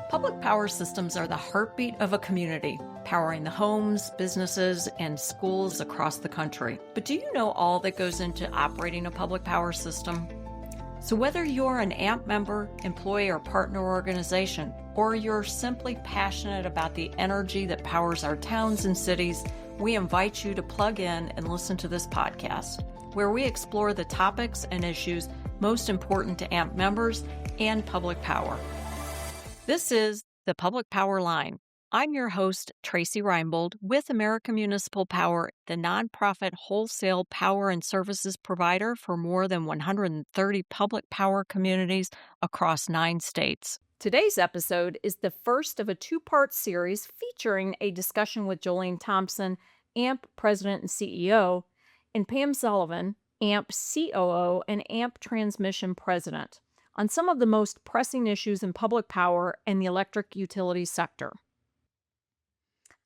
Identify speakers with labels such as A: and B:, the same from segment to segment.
A: Public power systems are the heartbeat of a community, powering the homes, businesses, and schools across the country. But do you know all that goes into operating a public power system? So whether you're an AMP member, employee, or partner organization, or you're simply passionate about the energy that powers our towns and cities, we invite you to plug in and listen to this podcast, where we explore the topics and issues most important to AMP members and public power. This is the Public Power Line. I'm your host, Tracy Reinbold, with American Municipal Power, the nonprofit wholesale power and services provider for more than 130 public power communities across 9 states. Today's episode is the first of a 2-part series featuring a discussion with Jolene Thompson, AMP President and CEO, and Pam Sullivan, AMP COO and AMP Transmission President, on some of the most pressing issues in public power and the electric utility sector.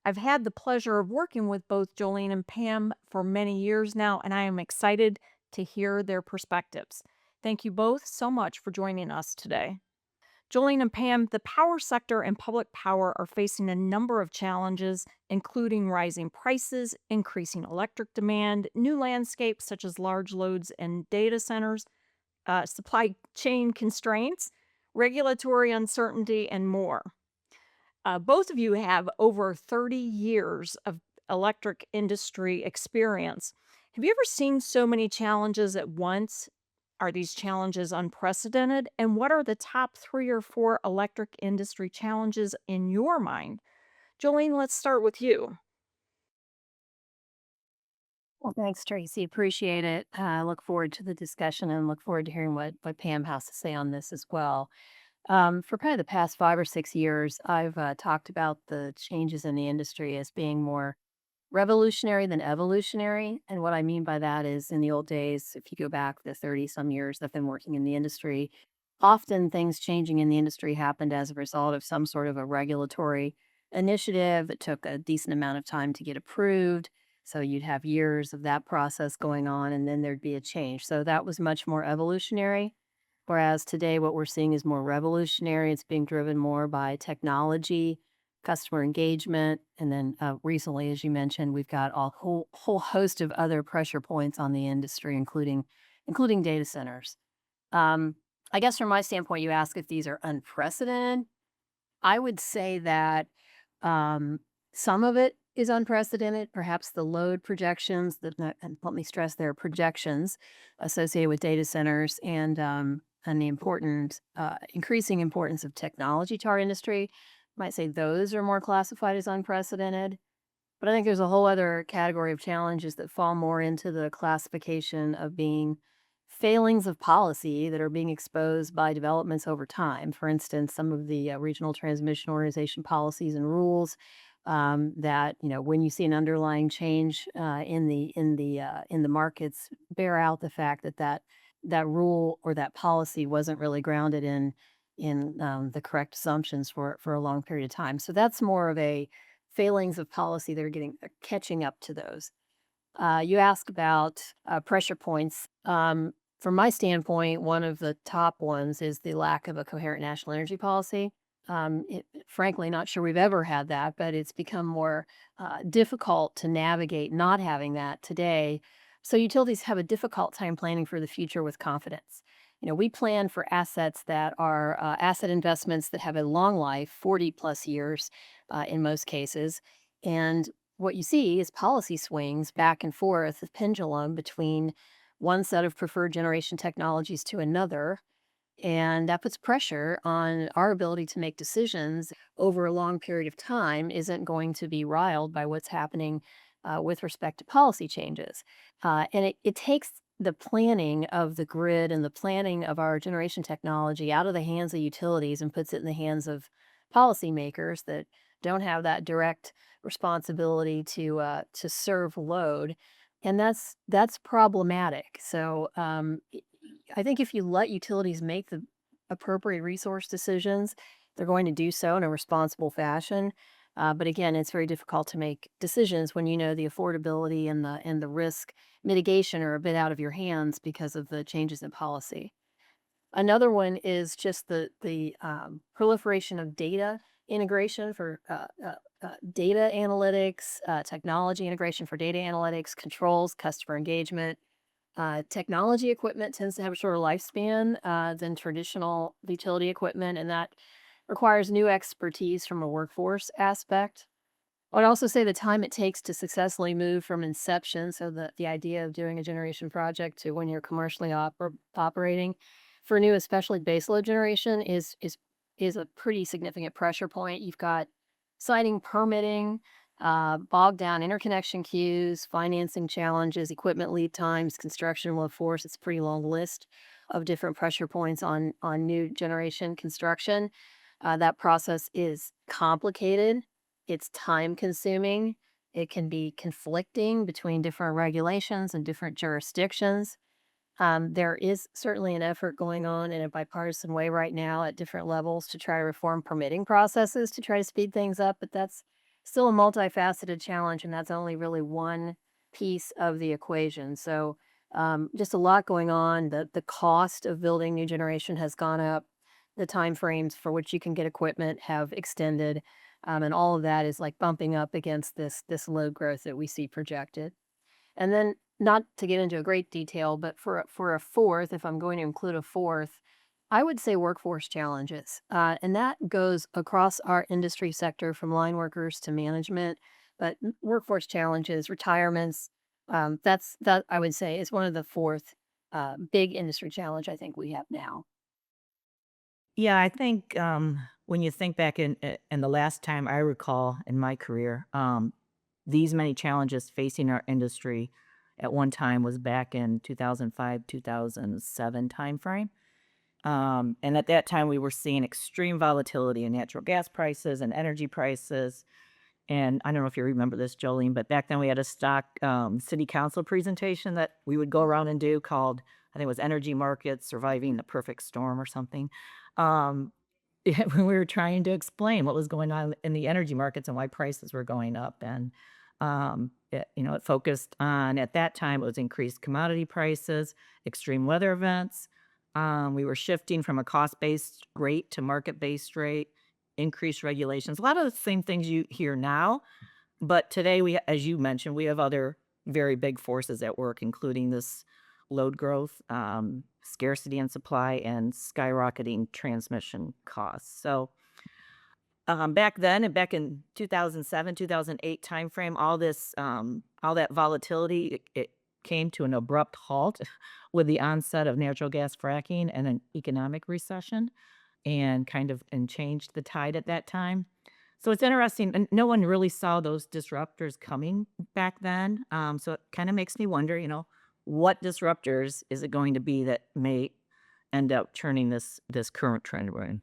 A: I've had the pleasure of working with both Jolene and Pam for many years now, and I am excited to hear their perspectives. Thank you both so much for joining us today. Jolene and Pam, the power sector and public power are facing a number of challenges, including rising prices, increasing electric demand, new landscapes such as large loads and data centers, supply chain constraints, regulatory uncertainty, and more. Both of you have over 30 years of electric industry experience. Have you ever seen so many challenges at once? Are these challenges unprecedented? And what are the top 3 or 4 electric industry challenges in your mind? Jolene, let's start with you.
B: Well, thanks, Tracy. Appreciate it. I look forward to the discussion and look forward to hearing what Pam has to say on this as well. For probably the past 5 or 6 years, I've talked about the changes in the industry as being more revolutionary than evolutionary. And what I mean by that is in the old days, if you go back the 30 some years I've been working in the industry, often things changing in the industry happened as a result of some sort of a regulatory initiative that took a decent amount of time to get approved. So you'd have years of that process going on, and then there'd be a change. So that was much more evolutionary. Whereas today, what we're seeing is more revolutionary. It's being driven more by technology, customer engagement, and then recently, as you mentioned, we've got a whole host of other pressure points on the industry, including data centers. I guess from my standpoint, you ask if these are unprecedented. I would say that some of it is unprecedented. Perhaps the load projections, and let me stress, there are projections associated with data centers and the increasing importance of technology to our industry. Might say those are more classified as unprecedented. But I think there's a whole other category of challenges that fall more into the classification of being failings of policy that are being exposed by developments over time. For instance, some of the regional transmission organization policies and rules that when you see an underlying change in the markets, bear out the fact that rule or that policy wasn't really grounded in the correct assumptions for a long period of time. So that's more of a failings of policy that are catching up to those. You asked about pressure points. From my standpoint, one of the top ones is the lack of a coherent national energy policy. Frankly, not sure we've ever had that, but it's become more difficult to navigate not having that today. So utilities have a difficult time planning for the future with confidence. We plan for assets that are asset investments that have a long life, 40 plus years in most cases. And what you see is policy swings back and forth, the pendulum between one set of preferred generation technologies to another. And that puts pressure on our ability to make decisions over a long period of time isn't going to be riled by what's happening with respect to policy changes. And it takes the planning of the grid and the planning of our generation technology out of the hands of utilities and puts it in the hands of policymakers that don't have that direct responsibility to serve load, and that's problematic. So I think if you let utilities make the appropriate resource decisions, they're going to do so in a responsible fashion. But again, it's very difficult to make decisions when the affordability and the risk mitigation are a bit out of your hands because of the changes in policy. Another one is just the proliferation of data integration for data analytics, technology integration for data analytics, controls, customer engagement. Technology equipment tends to have a shorter lifespan than traditional utility equipment, and that requires new expertise from a workforce aspect. I would also say the time it takes to successfully move from inception, so the idea of doing a generation project to when you're commercially operating for new, especially baseload generation, is a pretty significant pressure point. You've got siting permitting, bogged down interconnection queues, financing challenges, equipment lead times, construction workforce. It's a pretty long list of different pressure points on new generation construction. That process is complicated, it's time consuming. It can be conflicting between different regulations and different jurisdictions. There is certainly an effort going on in a bipartisan way right now at different levels to try to reform permitting processes to try to speed things up, but that's still a multifaceted challenge, and that's only really one piece of the equation. So, just a lot going on. The cost of building new generation has gone up. The time frames for which you can get equipment have extended, and all of that is like bumping up against this load growth that we see projected. And then, not to get into a great detail, but for a fourth, if I'm going to include a fourth, I would say workforce challenges, and that goes across our industry sector from line workers to management. But workforce challenges, retirements, that I would say is one of the fourth big industry challenge I think we have now.
C: Yeah, I think, when you think back in the last time I recall in my career, these many challenges facing our industry at one time was back in 2005, 2007 timeframe. And at that time, we were seeing extreme volatility in natural gas prices and energy prices. And I don't know if you remember this, Jolene, but back then we had a stock city council presentation that we would go around and do called, I think it was Energy Markets Surviving the Perfect Storm or something. Um, yeah, when we were trying to explain what was going on in the energy markets and why prices were going up. And, it focused on, at that time, it was increased commodity prices, extreme weather events. We were shifting from a cost-based rate to market-based rate, increased regulations, a lot of the same things you hear now. But today, as you mentioned, we have other very big forces at work, including this load growth, scarcity in supply, and skyrocketing transmission costs. So, back then and back in 2007, 2008 timeframe, all that volatility, it came to an abrupt halt with the onset of natural gas fracking and an economic recession and changed the tide at that time. So it's interesting, and no one really saw those disruptors coming back then. So it kind of makes me wonder, what disruptors is it going to be that may end up turning this current trend we're in?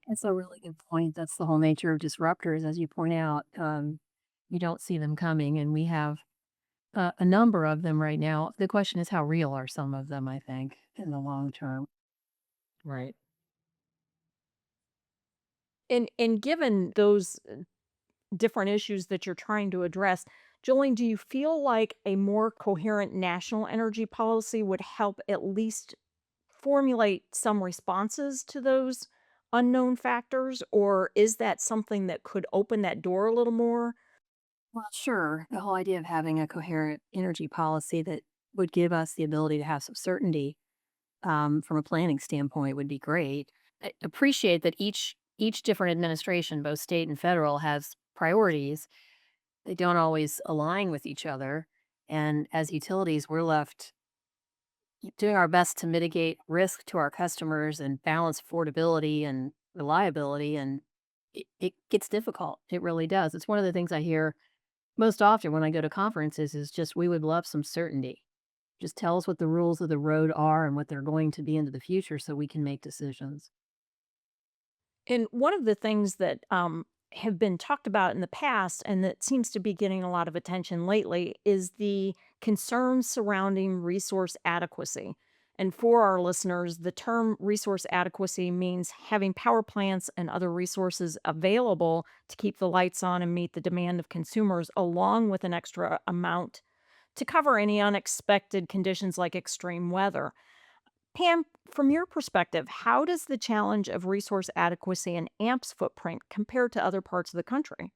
B: That's a really good point. That's the whole nature of disruptors, as you point out. You don't see them coming, and we have a number of them right now. The question is, how real are some of them, I think, in the long term?
C: Right.
A: And given those different issues that you're trying to address, Jolene, do you feel like a more coherent national energy policy would help at least formulate some responses to those unknown factors? Or is that something that could open that door a little more?
B: Well, sure. The whole idea of having a coherent energy policy that would give us the ability to have some certainty from a planning standpoint would be great. I appreciate that each different administration, both state and federal, has priorities. They don't always align with each other, and as utilities, we're left doing our best to mitigate risk to our customers and balance affordability and reliability. And it gets difficult. It really does. It's one of the things I hear most often when I go to conferences is just we would love some certainty. Just tell us what the rules of the road are and what they're going to be into the future so we can make decisions.
A: And one of the things that have been talked about in the past and that seems to be getting a lot of attention lately is the concerns surrounding resource adequacy. And for our listeners, the term resource adequacy means having power plants and other resources available to keep the lights on and meet the demand of consumers, along with an extra amount to cover any unexpected conditions like extreme weather. Pam, from your perspective, how does the challenge of resource adequacy and AMP's footprint compare to other parts of the country?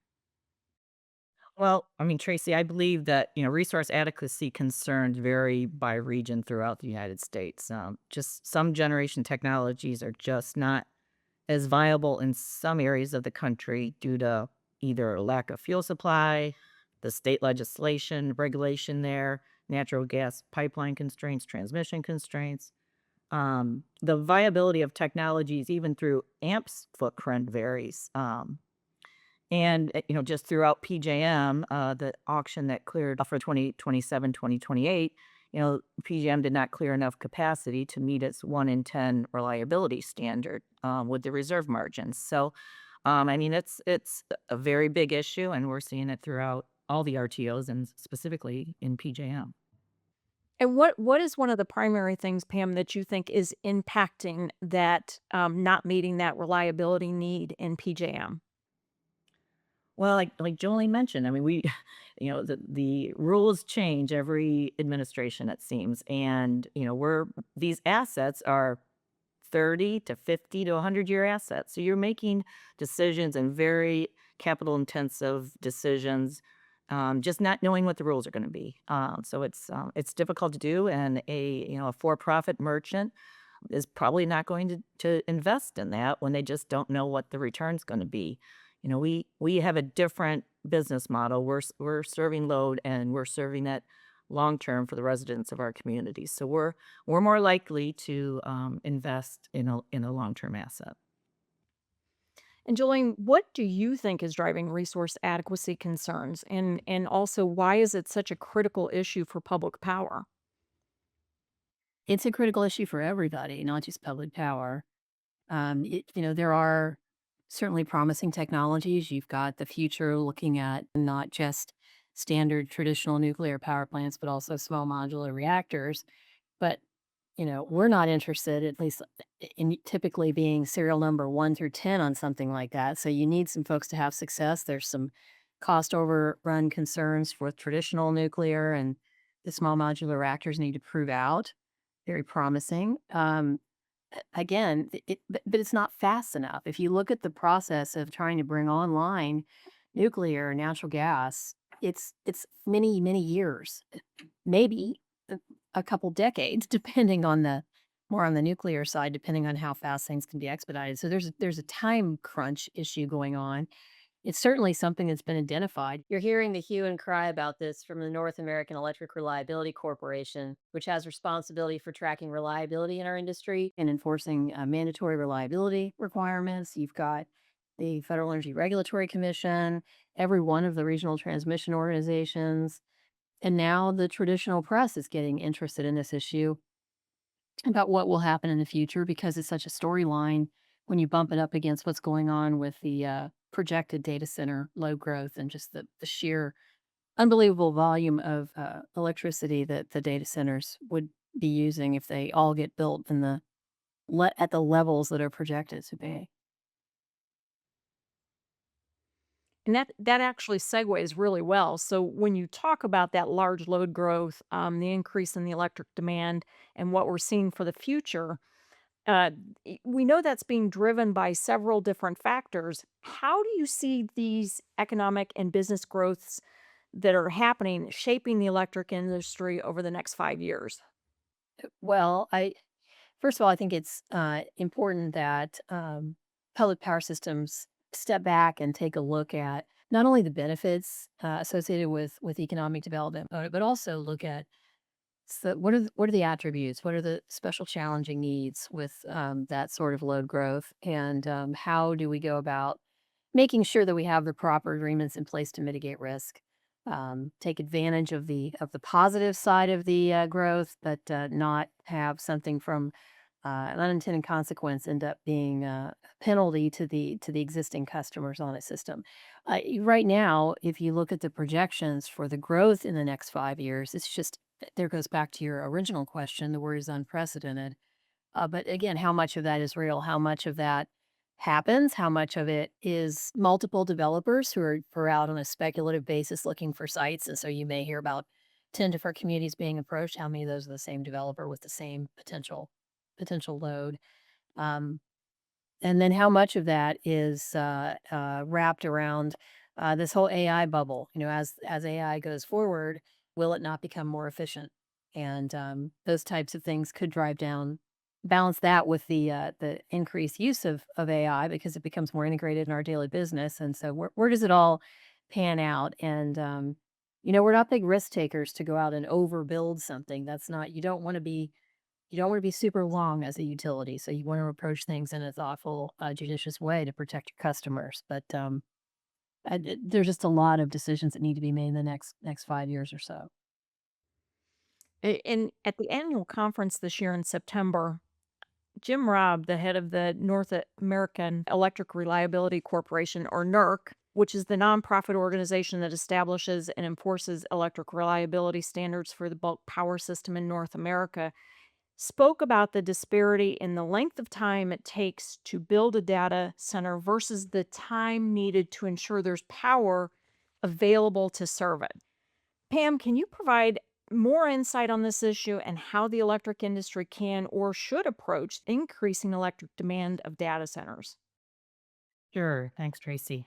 C: Well, I mean, Tracy, I believe that, resource adequacy concerns vary by region throughout the United States. Just some generation technologies are just not as viable in some areas of the country due to either lack of fuel supply, the state legislation, regulation there, natural gas pipeline constraints, transmission constraints. The viability of technologies, even through AMP's footprint, varies. Just throughout PJM, the auction that cleared for 2027, 2028, PJM did not clear enough capacity to meet its 1 in 10 reliability standard with the reserve margins. So, I mean, it's a very big issue, and we're seeing it throughout all the RTOs and specifically in PJM.
A: And what is one of the primary things, Pam, that you think is impacting that not meeting that reliability need in PJM?
C: Well, like Jolene mentioned, I mean, we, the rules change every administration, it seems, and we're these assets are 30 to 50 to 100-year assets. So you're making decisions and very capital intensive decisions, just not knowing what the rules are going to be. So it's difficult to do, and a for-profit merchant is probably not going to invest in that when they just don't know what the return's going to be. We have a different business model. We're serving load, and we're serving it long term for the residents of our communities. So we're more likely to invest in a long term asset.
A: And Jolene, what do you think is driving resource adequacy concerns? And also why is it such a critical issue for public power?
B: It's a critical issue for everybody, not just public power. There are certainly promising technologies. You've got the future looking at not just standard traditional nuclear power plants, but also small modular reactors. But, we're not interested, at least in typically being serial number 1 through 10 on something like that. So you need some folks to have success. There's some cost overrun concerns with traditional nuclear, and the small modular reactors need to prove out. Very promising. Again, but it's not fast enough. If you look at the process of trying to bring online nuclear, natural gas, it's many, many years, maybe a, a couple decades, depending on the more on the nuclear side, depending on how fast things can be expedited. So there's a time crunch issue going on. It's certainly something that's been identified. You're hearing the hue and cry about this from the North American Electric Reliability Corporation, which has responsibility for tracking reliability in our industry and enforcing mandatory reliability requirements. You've got the Federal Energy Regulatory Commission, every one of the regional transmission organizations, and now the traditional press is getting interested in this issue about what will happen in the future because it's such a storyline when you bump it up against what's going on with the projected data center load growth and just the sheer unbelievable volume of electricity that the data centers would be using if they all get built in at the levels that are projected to be.
A: And that actually segues really well. So when you talk about that large load growth, the increase in the electric demand, and what we're seeing for the future, uh, we know that's being driven by several different factors. How do you see these economic and business growths that are happening shaping the electric industry over the next 5 years?
B: Well, I first of all, I think it's important that public power systems step back and take a look at not only the benefits associated with economic development, but also look at what are the attributes, what are the special challenging needs with that sort of load growth, and how do we go about making sure that we have the proper agreements in place to mitigate risk, take advantage of the positive side of the growth, but not have something from an unintended consequence end up being a penalty to the existing customers on a system. Right now, if you look at the projections for the growth in the next 5 years, it's just there goes back to your original question. The word is unprecedented. But again, how much of that is real? How much of that happens? How much of it is multiple developers who are out on a speculative basis looking for sites? And so you may hear about 10 different communities being approached. How many of those are the same developer with the same potential load. Um, and then how much of that is wrapped around this whole AI bubble? You know, as AI goes forward, will it not become more efficient? And those types of things could drive down, balance that with the increased use of AI because it becomes more integrated in our daily business. And so, where does it all pan out? And you know, we're not big risk takers to go out and overbuild something. That's not, you don't want to be super long as a utility, so you want to approach things in a thoughtful, judicious way to protect your customers. But there's just a lot of decisions that need to be made in the next 5 years or so.
A: At the annual conference this year in September, Jim Robb, the head of the North American Electric Reliability Corporation, or NERC, which is the nonprofit organization that establishes and enforces electric reliability standards for the bulk power system in North America, spoke about the disparity in the length of time it takes to build a data center versus the time needed to ensure there's power available to serve it. Pam, can you provide more insight on this issue and how the electric industry can or should approach increasing electric demand of data centers?
C: Sure. Thanks, Tracy.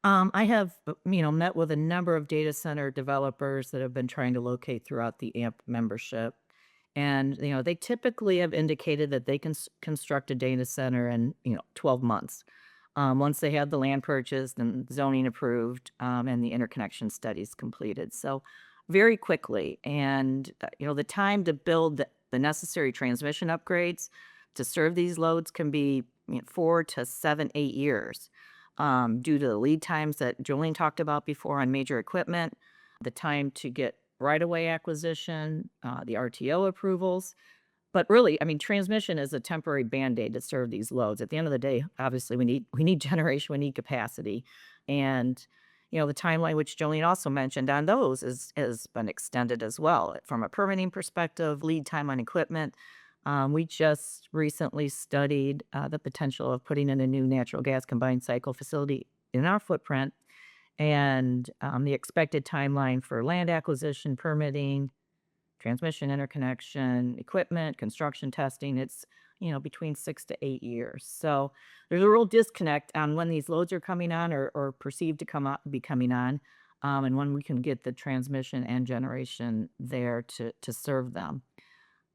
C: I have, met with a number of data center developers that have been trying to locate throughout the AMP membership. And, they typically have indicated that they can construct a data center in, 12 months. Once they have the land purchased and zoning approved, and the interconnection studies completed. So very quickly. And, the time to build the necessary transmission upgrades to serve these loads can be 4 to 7, 8 years, due to the lead times that Jolene talked about before on major equipment, the time to get right-of-way acquisition, the RTO approvals. But really, I mean, transmission is a temporary Band-Aid to serve these loads. At the end of the day, obviously, we need generation, we need capacity. And, the timeline, which Jolene also mentioned on those, has been extended as well. From a permitting perspective, lead time on equipment, we just recently studied the potential of putting in a new natural gas combined cycle facility in our footprint, and the expected timeline for land acquisition, permitting, transmission interconnection, equipment, construction testing, it's, between 6 to 8 years. So there's a real disconnect on when these loads are coming on, or perceived to be coming on, and when we can get the transmission and generation there to serve them.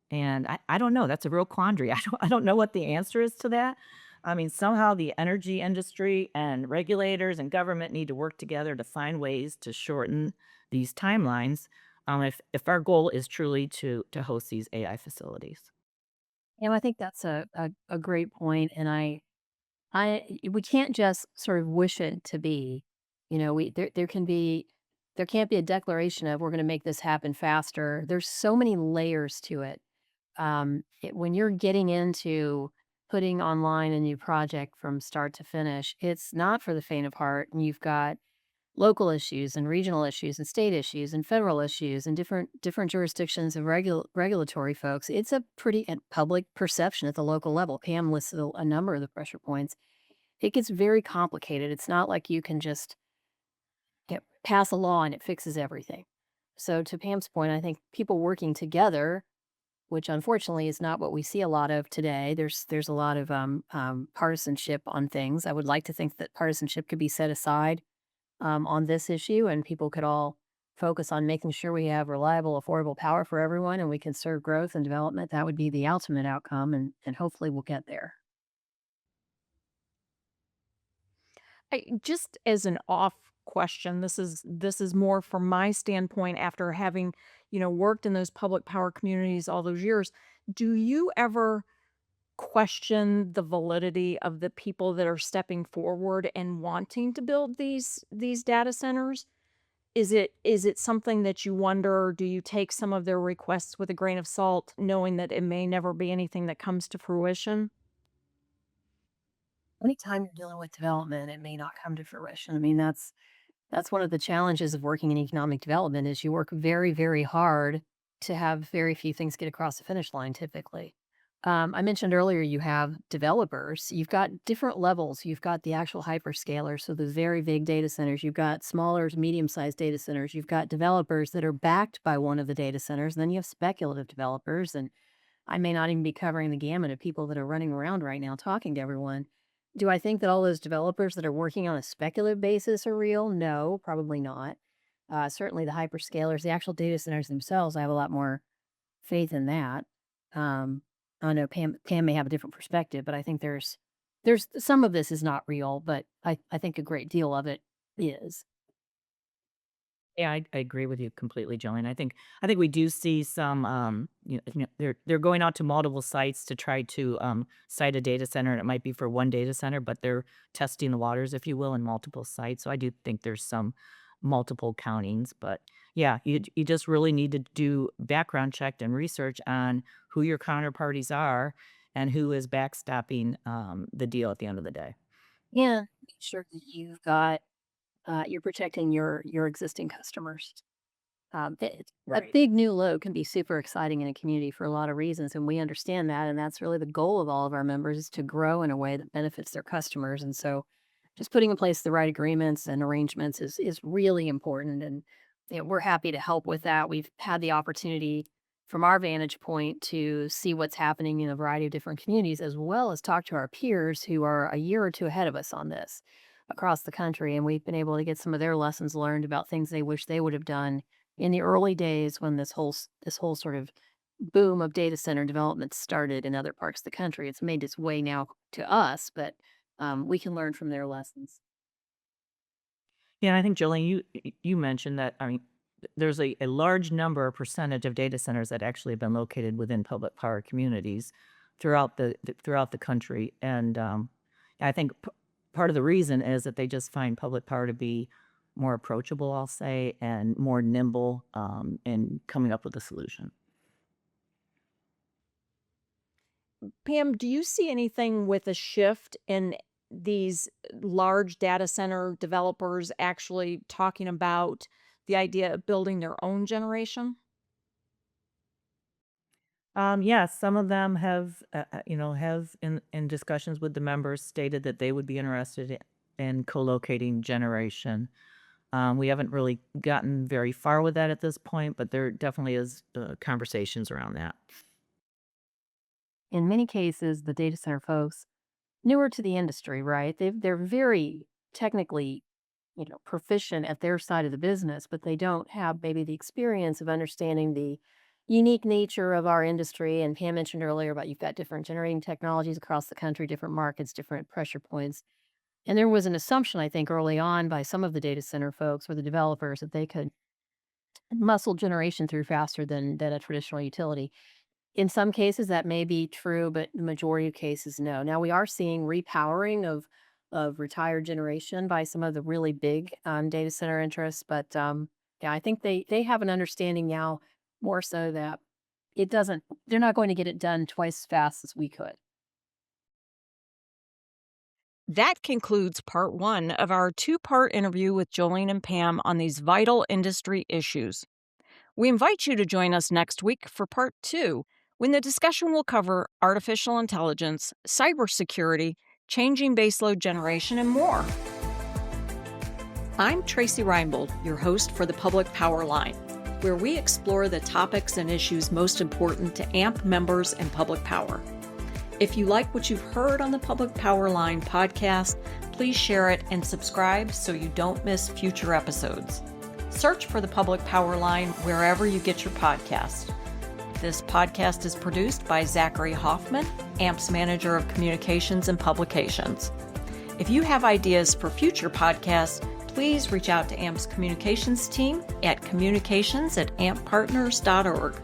C: And I don't know, that's a real quandary. I don't know what the answer is to that. I mean, somehow the energy industry and regulators and government need to work together to find ways to shorten these timelines, if our goal is truly to host these AI facilities.
B: And I think that's a great point. And we can't just sort of wish it to be. You know, there can't be a declaration of we're going to make this happen faster. There's so many layers to it. When you're getting into putting online a new project from start to finish, it's not for the faint of heart. And you've got local issues and regional issues and state issues and federal issues and different jurisdictions and regulatory folks. It's a pretty and public perception at the local level. Pam listed a number of the pressure points. It gets very complicated. It's not like you can just pass a law and it fixes everything. So to Pam's point, I think people working together, which unfortunately is not what we see a lot of today. There's a lot of partisanship on things. I would like to think that partisanship could be set aside on this issue, and people could all focus on making sure we have reliable, affordable power for everyone, and we can serve growth and development. That would be the ultimate outcome, and hopefully we'll get there.
A: Just as an off question, this is more from my standpoint after having, worked in those public power communities all those years. Do you ever question the validity of the people that are stepping forward and wanting to build these data centers? Is it something that you wonder, do you take some of their requests with a grain of salt, knowing that it may never be anything that comes to fruition?
B: Anytime you're dealing with development, it may not come to fruition. I mean, that's one of the challenges of working in economic development is you work very, very hard to have very few things get across the finish line typically. I mentioned earlier you have developers. You've got different levels. You've got the actual hyperscalers, so the very big data centers. You've got smaller to medium-sized data centers. You've got developers that are backed by one of the data centers. And then you have speculative developers, and I may not even be covering the gamut of people that are running around right now talking to everyone. Do I think that all those developers that are working on a speculative basis are real? No, probably not. Certainly the hyperscalers, the actual data centers themselves, I have a lot more faith in that. Um, I know Pam may have a different perspective, but I think there's some of this is not real, but I think a great deal of it is.
C: Yeah, I agree with you completely, Jillian. I think we do see some, they're going out to multiple sites to try to site a data center, and it might be for one data center, but they're testing the waters, if you will, in multiple sites. So I do think there's some multiple countings, but yeah, you just really need to do background check and research on who your counterparties are and who is backstopping the deal at the end of the day.
B: Yeah, make sure that you're protecting your existing customers. A
C: Right.
B: big new load can be super exciting in a community for a lot of reasons, and we understand that. And that's really the goal of all of our members is to grow in a way that benefits their customers. And so, just putting in place the right agreements and arrangements is really important. And we're happy to help with that. We've had the opportunity from our vantage point to see what's happening in a variety of different communities, as well as talk to our peers who are a year or two ahead of us on this across the country. And we've been able to get some of their lessons learned about things they wish they would have done in the early days when this whole sort of boom of data center development started in other parts of the country. It's made its way now to us, but we can learn from their lessons.
C: Yeah, I think Jolene, you mentioned that. I mean, there's a large number, a percentage of data centers that actually have been located within public power communities throughout throughout the country, and I think part of the reason is that they just find public power to be more approachable, I'll say, and more nimble in coming up with a solution.
A: Pam, do you see anything with a shift in these large data center developers actually talking about the idea of building their own generation?
C: Yeah, some of them have, have in discussions with the members stated that they would be interested in co-locating generation. We haven't really gotten very far with that at this point, but there definitely is conversations around that.
B: In many cases, the data center folks newer to the industry, right? They're very technically, proficient at their side of the business, but they don't have maybe the experience of understanding the unique nature of our industry. And Pam mentioned earlier about you've got different generating technologies across the country, different markets, different pressure points. And there was an assumption, I think, early on by some of the data center folks or the developers that they could muscle generation through faster than a traditional utility. In some cases, that may be true, but the majority of cases, no. Now we are seeing repowering of retired generation by some of the really big data center interests, but yeah, I think they have an understanding now more so that it doesn't. They're not going to get it done twice as fast as we could.
A: That concludes part one of our two-part interview with Jolene and Pam on these vital industry issues. We invite you to join us next week for part two, when the discussion will cover artificial intelligence, cybersecurity, changing baseload generation, and more. I'm Tracy Reinbold, your host for the Public Power Line, where we explore the topics and issues most important to AMP members and public power. If you like what you've heard on the Public Power Line podcast, please share it and subscribe so you don't miss future episodes. Search for the Public Power Line wherever you get your podcast. This podcast is produced by Zachary Hoffman, AMP's Manager of Communications and Publications. If you have ideas for future podcasts, please reach out to AMP's communications team at communications@amppartners.org.